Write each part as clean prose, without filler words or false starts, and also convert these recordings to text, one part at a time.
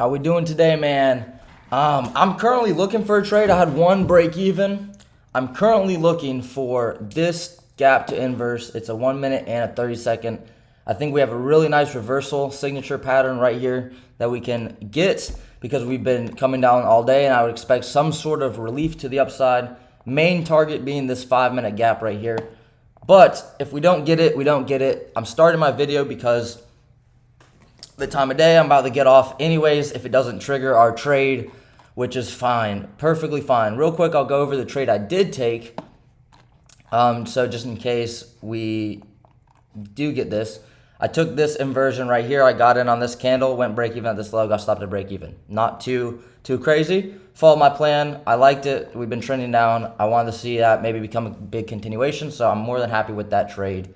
How we doing today, man? I'm currently looking for a trade. I had one break even. I'm currently looking for this gap to inverse. It's a 1 minute and a 30-second. I think we have a really nice reversal signature pattern right here that we can get because we've been coming down all day, and I would expect some sort of relief to the upside. Main target being this 5-minute gap right here. But if we don't get it, we don't get it. I'm starting my video because the time of day I'm about to get off anyways if it doesn't trigger our trade, which is fine, perfectly fine. Real quick, I'll go over the trade I did take. So just in case we do get this, I took this inversion right here. I got in on this candle, went break even at this low, got stopped at break even. Not too crazy. Followed my plan. I liked it. We've been trending down. I wanted to see that maybe become a big continuation, so I'm more than happy with that trade.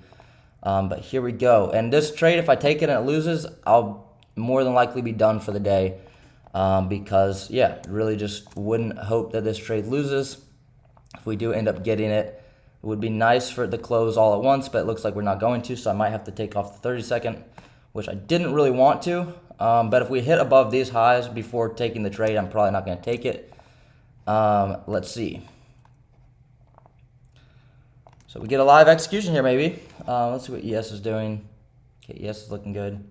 But here we go. And this trade, if I take it and it loses, I'll more than likely be done for the day. Because, yeah, really just wouldn't hope that this trade loses. If we do end up getting it, it would be nice for it to close all at once, but it looks like we're not going to, so I might have to take off the 30-second, which I didn't really want to. But if we hit above these highs before taking the trade, I'm probably not going to take it. Let's see. So we get a live execution here, maybe. Let's see what ES is doing. Okay, ES is looking good.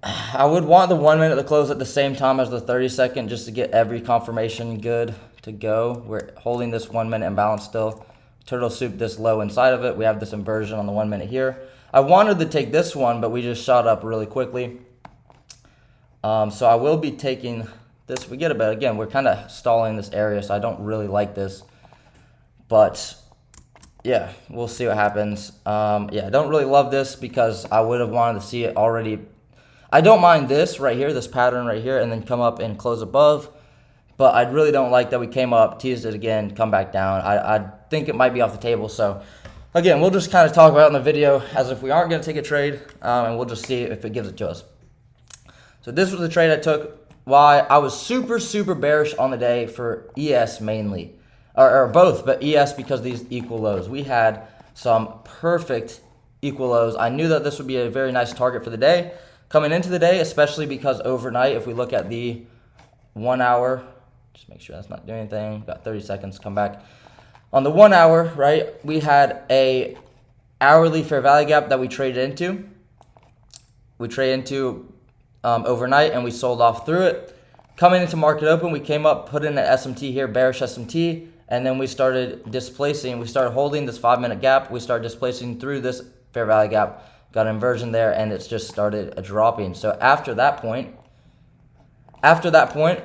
I would want the 1 minute to close at the same time as the 30-second just to get every confirmation good to go. We're holding this 1 minute imbalance still. Turtle soup this low inside of it. We have this inversion on the 1 minute here. I wanted to take this one, but we just shot up really quickly. So I will be taking this. We get it, but again, we're kind of stalling this area, so I don't really like this. But yeah, we'll see what happens. Yeah, I don't really love this because I would have wanted to see it already. I don't mind this right here, this pattern right here, and then come up and close above. But I really don't like that we came up, teased it again, come back down. I think it might be off the table. So again, we'll just kind of talk about it in the video as if we aren't going to take a trade, and we'll just see if it gives it to us. So this was the trade I took. Why I was super bearish on the day for ES mainly, or both, but ES because these equal lows. We had some perfect equal lows. I knew that this would be a very nice target for the day. Coming into the day, especially because overnight, if we look at the 1 hour, just make sure that's not doing anything. Got 30 seconds, come back. On the 1 hour, right, we had a hourly fair value gap that we traded into. We traded into overnight, and we sold off through it. Coming into market open, we came up, put in an SMT here, bearish SMT, and then we started displacing. We started holding this 5-minute gap. We started displacing through this fair value gap. Got an inversion there, and it's just started dropping. So after that point,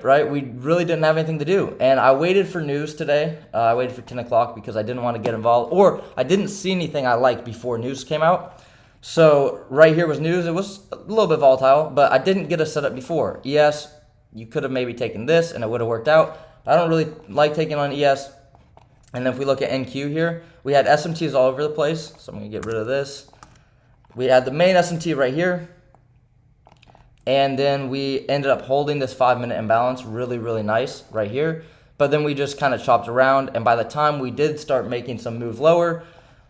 right, we really didn't have anything to do. And I waited for news today. I waited for 10 o'clock because I didn't want to get involved, or I didn't see anything I liked before news came out. So right here was news. It was a little bit volatile, but I didn't get a setup before. ES, you could have maybe taken this, and it would have worked out. I don't really like taking on ES. And then if we look at NQ here, we had SMTs all over the place. So I'm going to get rid of this. We had the main SMT right here, and then we ended up holding this 5-minute imbalance really nice right here, but then we just kind of chopped around, and by the time we did start making some move lower,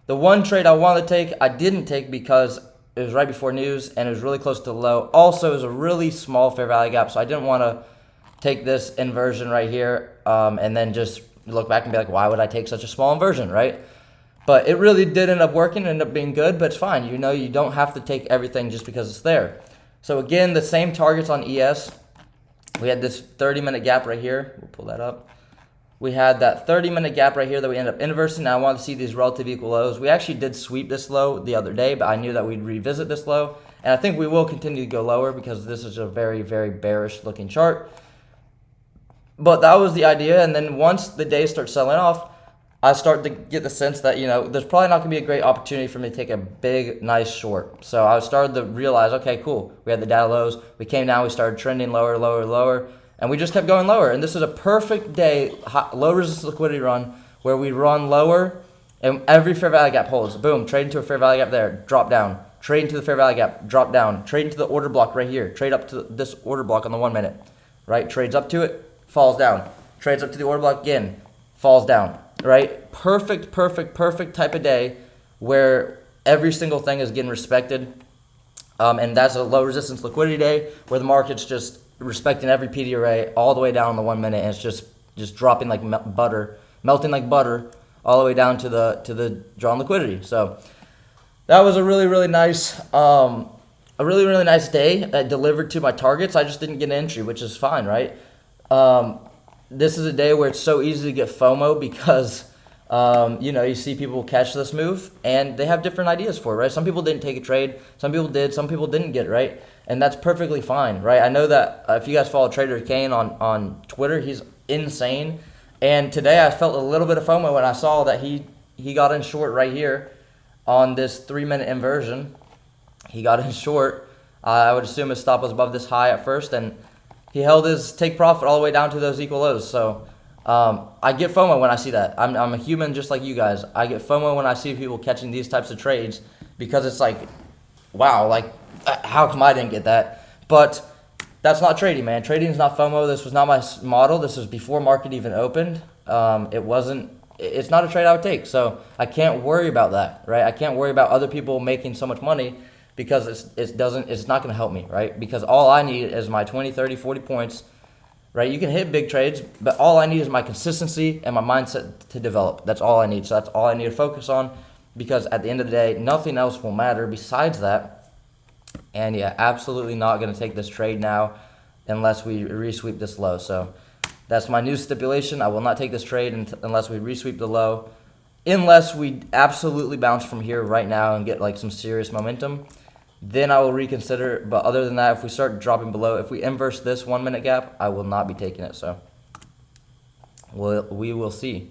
the one trade I wanted to take, I didn't take because it was right before news, and it was really close to the low. Also, it was a really small fair value gap, so I didn't want to take this inversion right here and then just look back and be like, why would I take such a small inversion, right? But it really did end up working, ended up being good, but it's fine. You know, you don't have to take everything just because it's there. So again, the same targets on ES. We had this 30-minute gap right here. We'll pull that up. We had that 30-minute gap right here that we ended up inversing. Now I want to see these relative equal lows. We actually did sweep this low the other day, but I knew that we'd revisit this low. And I think we will continue to go lower because this is a very bearish looking chart. But that was the idea. And then once the day starts selling off, I start to get the sense that, you know, there's probably not going to be a great opportunity for me to take a big, nice short. So I started to realize, okay, cool. We had the data lows. We came down. We started trending lower. And we just kept going lower. And this is a perfect day, low resistance liquidity run, where we run lower and every fair value gap holds. Boom, trade into a fair value gap there, drop down. Trade into the fair value gap, drop down. Trade into the order block right here. Trade up to this order block on the 1 minute, right? Trades up to it, falls down. Trades up to the order block again, falls down. Right? Perfect type of day where every single thing is getting respected. And that's a low resistance liquidity day where the market's just respecting every PD array all the way down in the 1 minute, and it's just dropping like butter, melting like butter all the way down to the drawn liquidity. So that was a really nice day. I delivered to my targets. I just didn't get an entry, which is fine, right? This is a day where it's so easy to get FOMO because you see people catch this move and they have different ideas for it, right? Some people didn't take a trade, some people did, some people didn't get it, right? And that's perfectly fine, right? I know that if you guys follow Trader Kane on Twitter, he's insane. And today I felt a little bit of FOMO when I saw that he got in short right here on this 3-minute inversion. He got in short. I would assume his stop was above this high at first, and he held his take profit all the way down to those equal lows. So I get FOMO when I see that. I'm a human just like you guys. I get FOMO when I see people catching these types of trades because it's like, wow, like how come I didn't get that? But that's not trading, man. Trading is not FOMO. This was not my model. This was before market even opened. It's not a trade I would take. So I can't worry about that, right? I can't worry about other people making so much money because it's not going to help me, right? Because all I need is my 20, 30, 40 points, right? You can hit big trades, but all I need is my consistency and my mindset to develop. That's all I need. So that's all I need to focus on, because at the end of the day, nothing else will matter besides that. And yeah, absolutely not going to take this trade now unless we resweep this low. So that's my new stipulation. I will not take this trade unless we resweep the low, unless we absolutely bounce from here right now and get like some serious momentum. Then I will reconsider. But other than that, if we start dropping below, if we inverse this 1 minute gap, I will not be taking it. So we will see.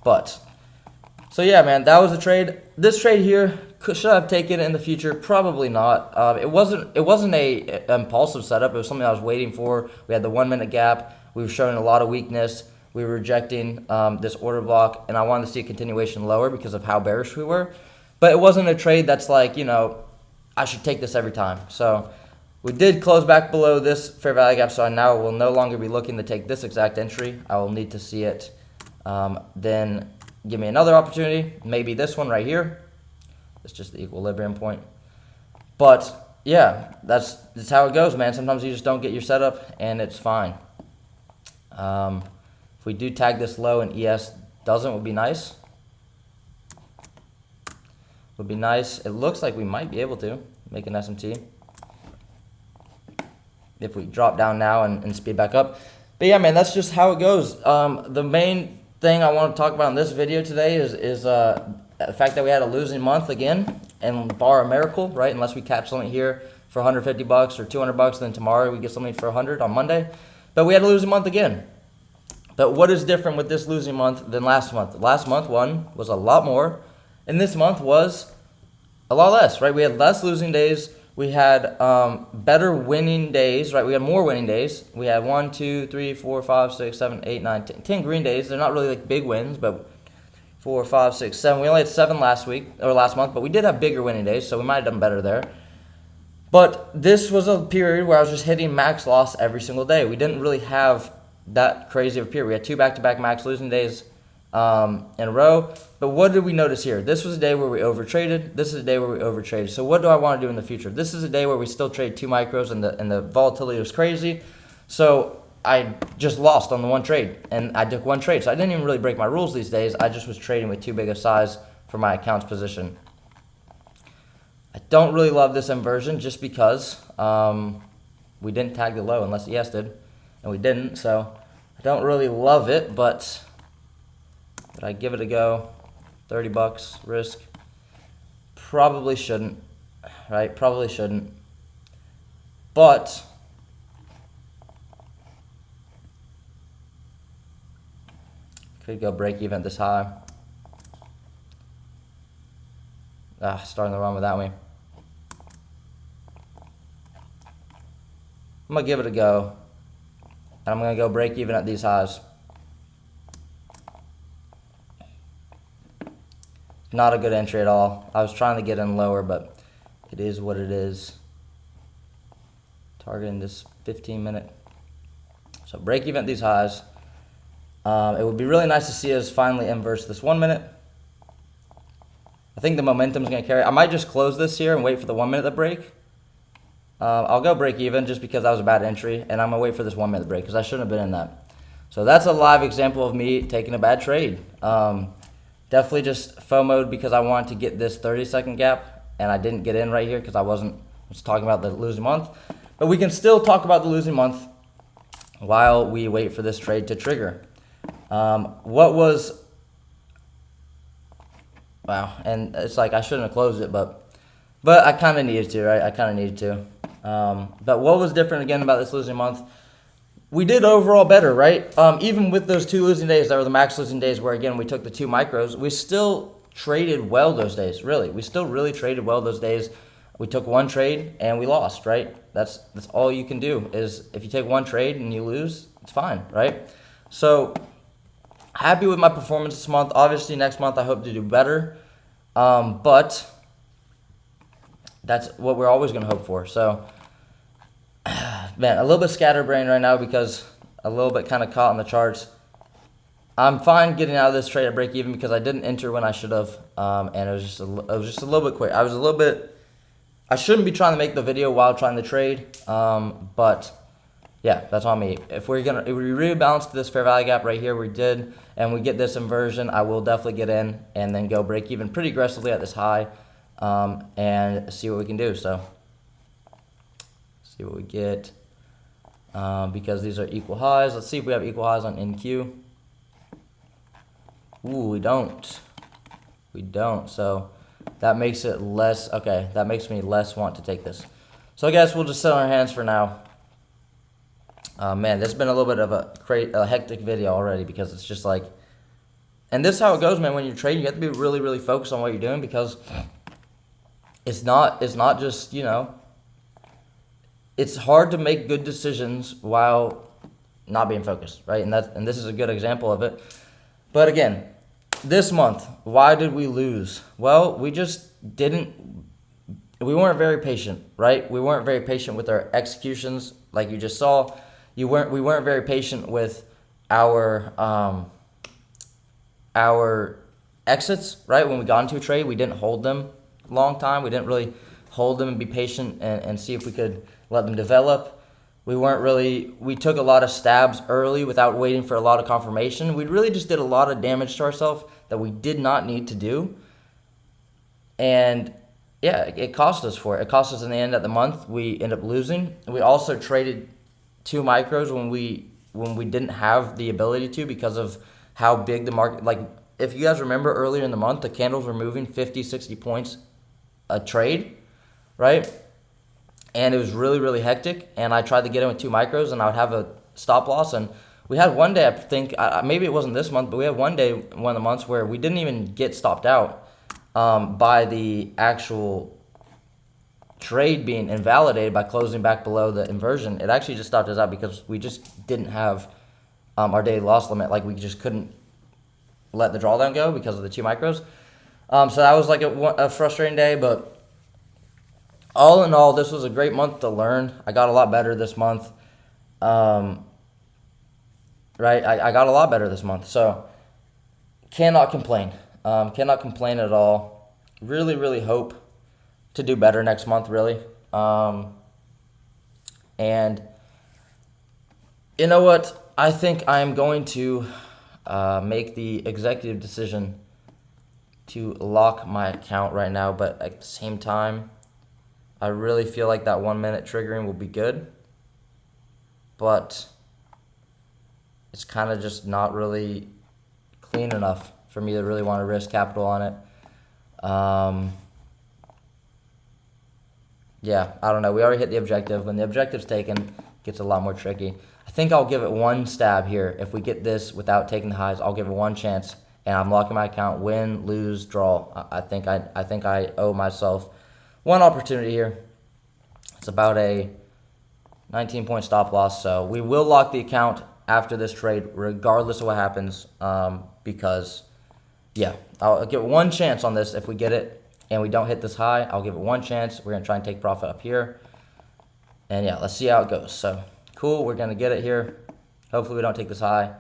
So yeah, man, that was the trade. This trade here, should I have taken it in the future? Probably not. It wasn't a impulsive setup. It was something I was waiting for. We had the 1 minute gap. We were showing a lot of weakness. We were rejecting this order block, and I wanted to see a continuation lower because of how bearish we were. But it wasn't a trade that's like, I should take this every time. So we did close back below this fair value gap, so I now will no longer be looking to take this exact entry. I will need to see it. Then give me another opportunity, maybe this one right here. It's just the equilibrium point. But yeah, that's how it goes, man. Sometimes you just don't get your setup, and it's fine. If we do tag this low and ES doesn't, would be nice. Would be nice. It looks like we might be able to make an SMT if we drop down now and speed back up. But yeah, man, that's just how it goes. The main thing I want to talk about in this video today is the fact that we had a losing month again, and bar a miracle, right? Unless we catch something here for $150 or $200, then tomorrow we get something for 100 on Monday. But we had a losing month again. But what is different with this losing month than last month? Last month one was a lot more, and this month was a lot less, right? We had less losing days. We had better winning days, right? We had more winning days. We had 1, 2, 3, 4, 5, 6, 7, 8, 9, 10 green days. They're not really like big wins, but 4, 5, 6, 7. We only had 7 last month, but we did have bigger winning days, so we might have done better there. But this was a period where I was just hitting max loss every single day. We didn't really have that crazy of a period. We had 2 back-to-back max losing days in a row. But what did we notice here? This was a day where we overtraded. This is a day where we overtraded. So what do I want to do in the future? This is a day where we still trade 2 micros and the volatility was crazy. So I just lost on the one trade, and I took one trade. So I didn't even really break my rules these days. I just was trading with too big a size for my account's position. I don't really love this inversion just because we didn't tag the low unless ES did, and we didn't. So I don't really love it, but I give it a go. $30 risk. Probably shouldn't, right? Probably shouldn't. But could go break even this high. Starting to run without me. I'm going to give it a go. And I'm going to go break even at these highs. Not a good entry at all. I was trying to get in lower, but it is what it is. Targeting this 15-minute. So break even at these highs. It would be really nice to see us finally inverse this 1 minute. I think the momentum's going to carry. I might just close this here and wait for the 1 minute break. I'll go break even just because that was a bad entry, and I'm going to wait for this 1 minute break because I shouldn't have been in that. So that's a live example of me taking a bad trade. Definitely just FOMO'd because I wanted to get this 30-second gap, and I didn't get in right here because I was talking about the losing month. But we can still talk about the losing month while we wait for this trade to trigger. Wow, and it's like I shouldn't have closed it, but I kind of needed to, right? I kind of needed to. But what was different again about this losing month? We did overall better, right? Even with those 2 losing days, that were the max losing days where, again, we took the 2 micros, we still traded well those days, really. We still really traded well those days. We took 1 trade and we lost, right? That's all you can do is if you take 1 trade and you lose, it's fine, right? So happy with my performance this month. Obviously, next month I hope to do better, but that's what we're always going to hope for. So, man, a little bit scatterbrained right now because a little bit kind of caught on the charts. I'm fine getting out of this trade at break even because I didn't enter when I should have, and it was just a little bit quick. I shouldn't be trying to make the video while trying to trade, but yeah, that's on me. If we rebalance this fair value gap right here, we did, and we get this inversion, I will definitely get in and then go break even pretty aggressively at this high, and see what we can do. So see what we get, because these are equal highs. Let's see if we have equal highs on NQ. Ooh, we don't. We don't. So that makes it less. Okay, that makes me less want to take this. So I guess we'll just sit on our hands for now. Man, this has been a little bit of a hectic video already because it's just like, and this is how it goes, man. When you're trading, you have to be really, really focused on what you're doing because it's not just, you know, it's hard to make good decisions while not being focused, right? And this is a good example of it. But again, this month, why did we lose? Well, we weren't very patient, right? We weren't very patient with our executions, like you just saw. We weren't very patient with our exits, right? When we got into a trade, we didn't hold them a long time. We didn't really hold them and be patient and see if we could let them develop. We took a lot of stabs early without waiting for a lot of confirmation. We really just did a lot of damage to ourselves that we did not need to do. And yeah, it cost us for it. It cost us in the end at the month. We end up losing. We also traded 2 micros when we didn't have the ability to because of how big the market, like if you guys remember earlier in the month, the candles were moving 50, 60 points a trade, right? And it was really, really hectic. And I tried to get in with 2 micros, and I would have a stop loss. And we had one day, I think, maybe it wasn't this month, but we had one day, one of the months, where we didn't even get stopped out by the actual trade being invalidated by closing back below the inversion. It actually just stopped us out because we just didn't have our daily loss limit. Like, we just couldn't let the drawdown go because of the 2 micros. So that was like a frustrating day, but all in all, this was a great month to learn. I got a lot better this month. Right? I got a lot better this month. So, cannot complain. Cannot complain at all. Really, really hope to do better next month, really. And you know what? I think I'm going to make the executive decision to lock my account right now, but at the same time, I really feel like that 1 minute triggering will be good, but it's kind of just not really clean enough for me to really want to risk capital on it. Yeah, I don't know. We already hit the objective. When the objective's taken, it gets a lot more tricky. I think I'll give it 1 stab here. If we get this without taking the highs, I'll give it 1 chance, and I'm locking my account. Win, lose, draw. I think I owe myself 1 opportunity here. It's about a 19-point stop loss, so we will lock the account after this trade, regardless of what happens, because, yeah, I'll give it 1 chance on this. If we get it and we don't hit this high, I'll give it 1 chance. We're going to try and take profit up here, and, yeah, let's see how it goes. So, cool, we're going to get it here. Hopefully we don't take this high.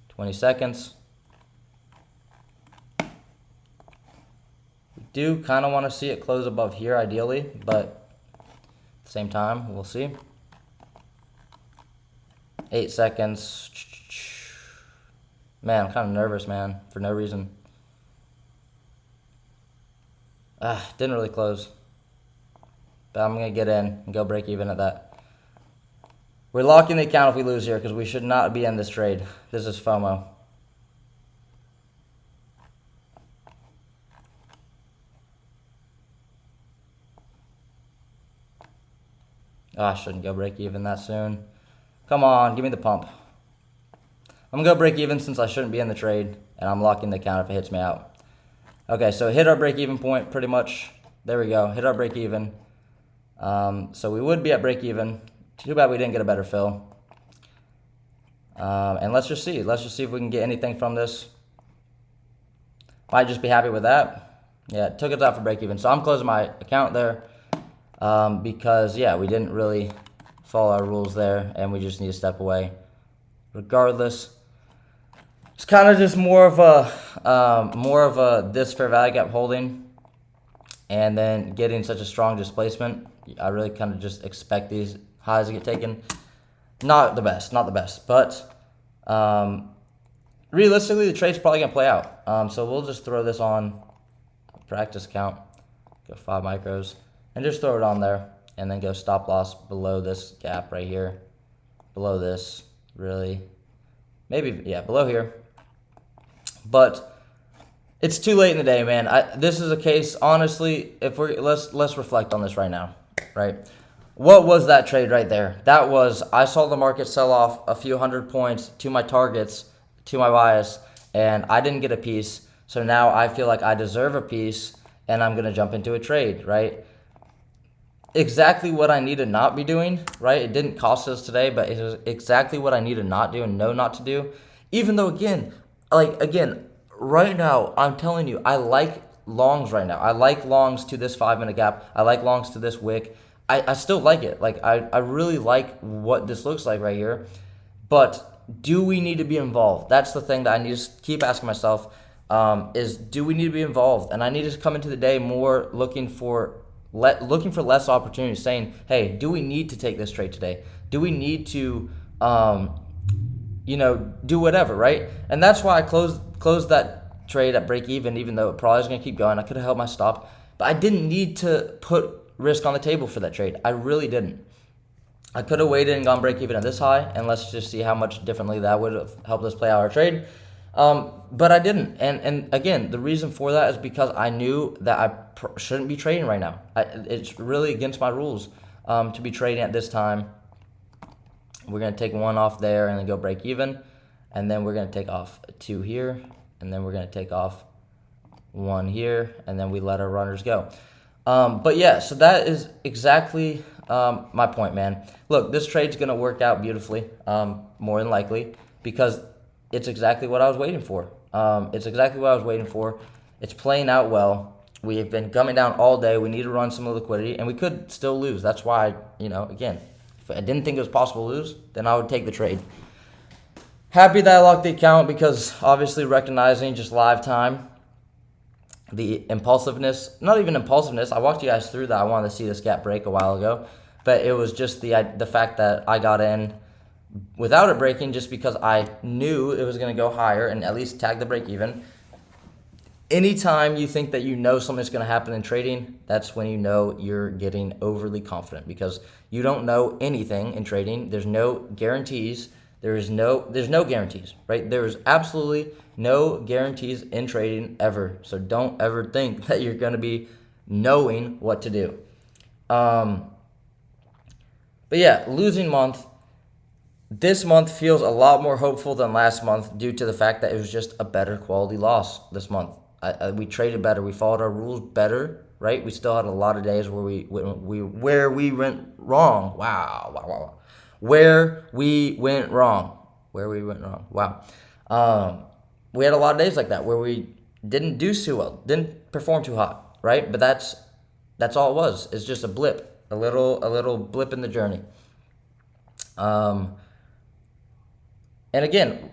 20 seconds. do kind of want to see it close above here ideally, but at the same time, we'll see. 8 seconds. Man, I'm kind of nervous, man, for no reason. Didn't really close. But I'm going to get in and go break even at that. We're locking the account if we lose here because we should not be in this trade. This is FOMO. I shouldn't go break even that soon. Come on, give me the pump. I'm going to go break even since I shouldn't be in the trade, and I'm locking the account if it hits me out. Okay, so hit our break even point pretty much. There we go, hit our break even. So we would be at break even. Too bad we didn't get a better fill. And let's just see. Let's just see if we can get anything from this. Might just be happy with that. Yeah, it took us out for break even. So I'm closing my account there because, yeah, we didn't really follow our rules there, and we just need to step away. Regardless, it's kind of just more of a this fair value gap holding, and then getting such a strong displacement. I really kind of just expect these highs to get taken. Not the best, but realistically, the trade's probably gonna play out. So we'll just throw this on practice account, go 5 micros, and just throw it on there, and then go stop loss below this gap right here, below this, really, maybe, yeah, below here. But it's too late in the day, man. This is a case, honestly, if let's reflect on this right now, right? What was that trade right there? That was, I saw the market sell off a few hundred points to my targets, to my bias, and I didn't get a piece. So now I feel like I deserve a piece, and I'm going to jump into a trade, right? Exactly what I need to not be doing, right? It didn't cost us today, but it was exactly what I need to not do and know not to do. Even though, again, right now, I'm telling you, I like longs right now. I like longs to this 5-minute gap. I like longs to this wick. I still like it. Like, I really like what this looks like right here. But do we need to be involved? That's the thing that I need to keep asking myself, is do we need to be involved? And I need to come into the day more looking for less opportunities, saying, hey, do we need to take this trade today? Do we need to, do whatever, right? And that's why I closed that trade at break even though it probably was going to keep going. I could have held my stop, but I didn't need to put risk on the table for that trade. I really didn't. I could have waited and gone break even at this high, and let's just see how much differently that would have helped us play out our trade. But I didn't. And again, the reason for that is because I knew that I shouldn't be trading right now. It's really against my rules to be trading at this time. We're going to take 1 off there and then go break even. And then we're going to take off 2 here. And then we're going to take off 1 here. And then we let our runners go. But yeah, so that is exactly my point, man. Look, this trade's going to work out beautifully, more than likely, because it's exactly what I was waiting for. It's playing out well. We have been coming down all day. We need to run some liquidity, and we could still lose. That's why, again, if I didn't think it was possible to lose, then I would take the trade. Happy that I locked the account because obviously recognizing just live time, the impulsiveness, not even impulsiveness. I walked you guys through that. I wanted to see this gap break a while ago, but it was just the fact that I got in without it breaking just because I knew it was going to go higher and at least tag the break even. Anytime you think that something's going to happen in trading, that's when you're getting overly confident because you don't know anything in trading. There's no guarantees. There's no guarantees, right? There's absolutely no guarantees in trading ever. So don't ever think that you're going to be knowing what to do. But yeah, losing month. This month feels a lot more hopeful than last month due to the fact that it was just a better quality loss this month. We traded better. We followed our rules better, right? We still had a lot of days where we went wrong. Wow. Where we went wrong. Wow. We had a lot of days like that where we didn't do too well, didn't perform too hot, right? But that's all it was. It's just a blip, a little blip in the journey. And again,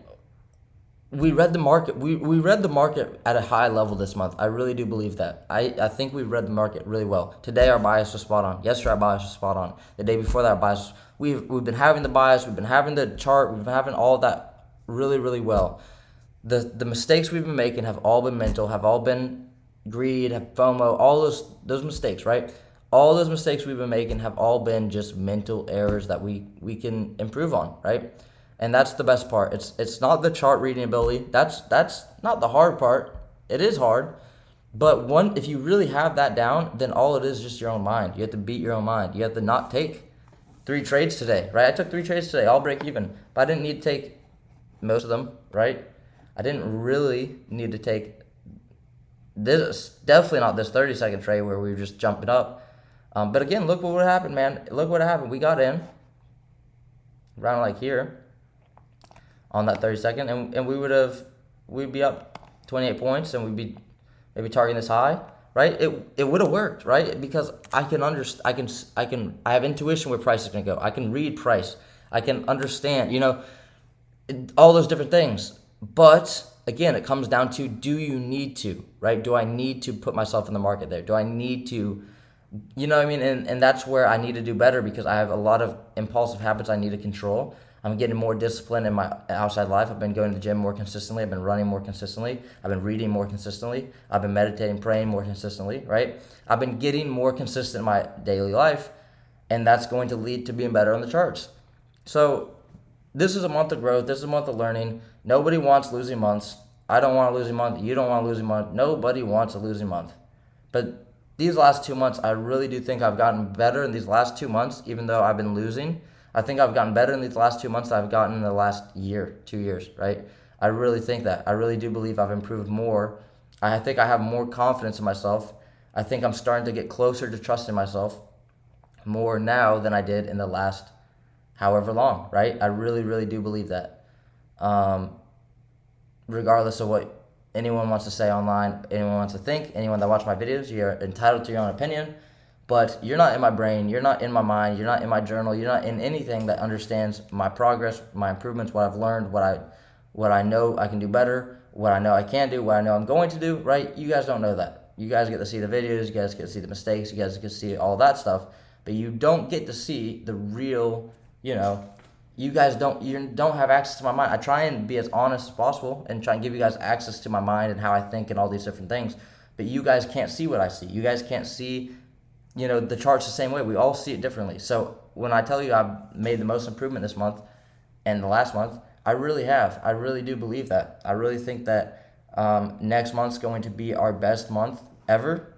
we read the market. We read the market at a high level this month. I really do believe that. I think we read the market really well. Today our bias was spot on. Yesterday our bias was spot on. The day before that our bias. We've been having the bias. We've been having the chart. We've been having all of that really well. The mistakes we've been making have all been mental. Have all been greed. Have FOMO. All those mistakes, right? All those mistakes we've been making have all been just mental errors that we can improve on, right? And that's the best part. It's not the chart reading ability. That's not the hard part. It is hard, but if you really have that down, then all it is just your own mind. You have to beat your own mind. You have to not take 3 trades today, right? I took 3 trades today. I'll break even, but I didn't need to take most of them, right? I didn't really need to take this. Definitely not this 30-second trade where we were just jumping up. But again, look what would happen, man. Look what happened. We got in around like here on that 30-second, and we'd be up 28 points, and we'd be maybe targeting this high, right? It would have worked, right? Because I can understand, I have intuition where price is going to go. I can read price. I can understand, all those different things. But again, it comes down to, do you need to, right? Do I need to put myself in the market there? Do I need to, you know what I mean? And that's where I need to do better, because I have a lot of impulsive habits I need to control. I'm getting more disciplined in my outside life. I've been going to the gym more consistently. I've been running more consistently. I've been reading more consistently. I've been meditating, praying more consistently, right? I've been getting more consistent in my daily life, and that's going to lead to being better on the charts. So this is a month of growth. This is a month of learning. Nobody wants losing months. I don't want a losing month. You don't want a losing month. Nobody wants a losing month. But these last 2 months, I really do think I've gotten better in these last 2 months, even though I've been losing. I think I've gotten better in these last 2 months than I've gotten in the last year, 2 years, right? I really think that. I really do believe I've improved more. I think I have more confidence in myself. I think I'm starting to get closer to trusting myself more now than I did in the last however long, right? I really do believe that. Regardless of what anyone wants to say online, anyone wants to think, anyone that watches my videos, you're entitled to your own opinion. But you're not in my brain, you're not in my mind, you're not in my journal, you're not in anything that understands my progress, my improvements, what I've learned, what I know I can do better, what I know I can do, what I know I'm going to do, right? You guys don't know that. You guys get to see the videos, you guys get to see the mistakes, you guys get to see all that stuff, but you don't get to see the real, you don't have access to my mind. I try and be as honest as possible and try and give you guys access to my mind and how I think and all these different things, but you guys can't see what I see. You guys can't see the chart's the same way. We all see it differently. So when I tell you I've made the most improvement this month and the last month, I really have. I really do believe that. I really think that next month's going to be our best month ever.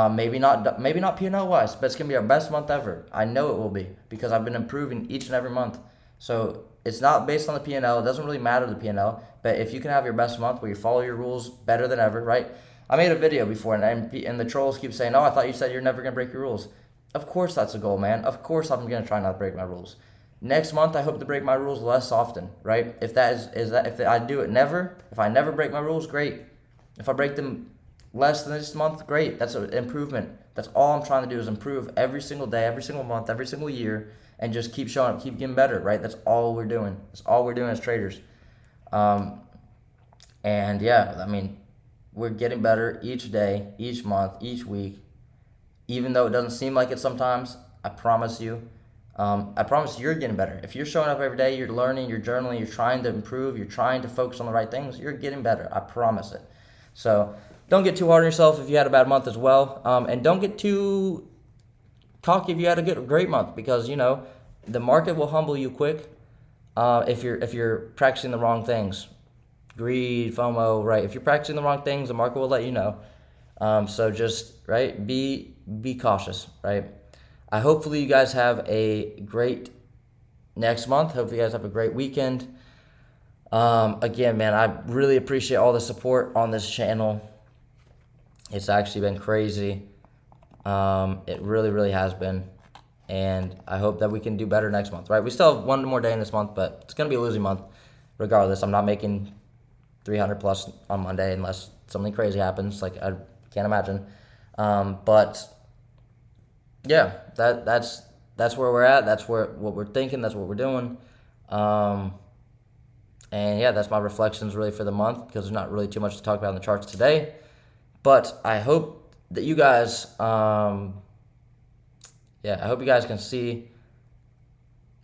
Maybe not P&L wise, but it's going to be our best month ever. I know it will be, because I've been improving each and every month. So it's not based on the P&L. It doesn't really matter the P&L. But if you can have your best month where you follow your rules better than ever, right? I made a video before, and the trolls keep saying, "Oh, I thought you said you're never gonna break your rules." Of course, that's a goal, man. Of course, I'm gonna try not to break my rules. Next month, I hope to break my rules less often, right? If I do it never, if I never break my rules, great. If I break them less than this month, great. That's an improvement. That's all I'm trying to do, is improve every single day, every single month, every single year, and just keep showing up, keep getting better, right? That's all we're doing. That's all we're doing as traders. And yeah, I mean, we're getting better each day, each month, each week. Even though it doesn't seem like it sometimes, I promise you. I promise you're getting better. If you're showing up every day, you're learning, you're journaling, you're trying to improve, you're trying to focus on the right things, you're getting better. I promise it. So don't get too hard on yourself if you had a bad month as well. And don't get too cocky if you had a great month, because, the market will humble you quick if you're practicing the wrong things. Greed, FOMO, right? If you're practicing the wrong things, the market will let you know. So just, right, be cautious, right? Hopefully you guys have a great next month. Hopefully you guys have a great weekend. Again, man, I really appreciate all the support on this channel. It's actually been crazy. It really has been. And I hope that we can do better next month, right? We still have one more day in this month, but it's going to be a losing month regardless. I'm not making 300 plus on Monday unless something crazy happens, like I can't imagine. But yeah, that's where we're at. That's what we're thinking. That's what we're doing. And yeah, that's my reflections really for the month, because there's not really too much to talk about in the charts today. But I hope that you guys, I hope you guys can see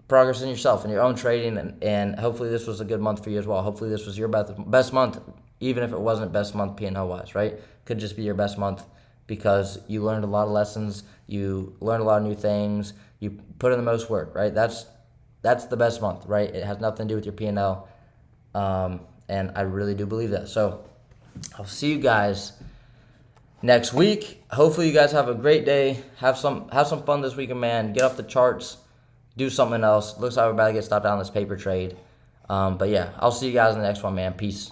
progress in yourself and your own trading, and hopefully this was a good month for you as well. Hopefully this was your best month, even if it wasn't best month P&L wise, right? Could just be your best month because you learned a lot of lessons, you learned a lot of new things, you put in the most work, right? That's the best month, right? It has nothing to do with your P&L, and I really do believe that. So I'll see you guys next week. Hopefully you guys have a great day. Have some fun this weekend, man. Get off the charts. Do something else. Looks like we're about to get stopped down this paper trade. But yeah, I'll see you guys in the next one, man. Peace.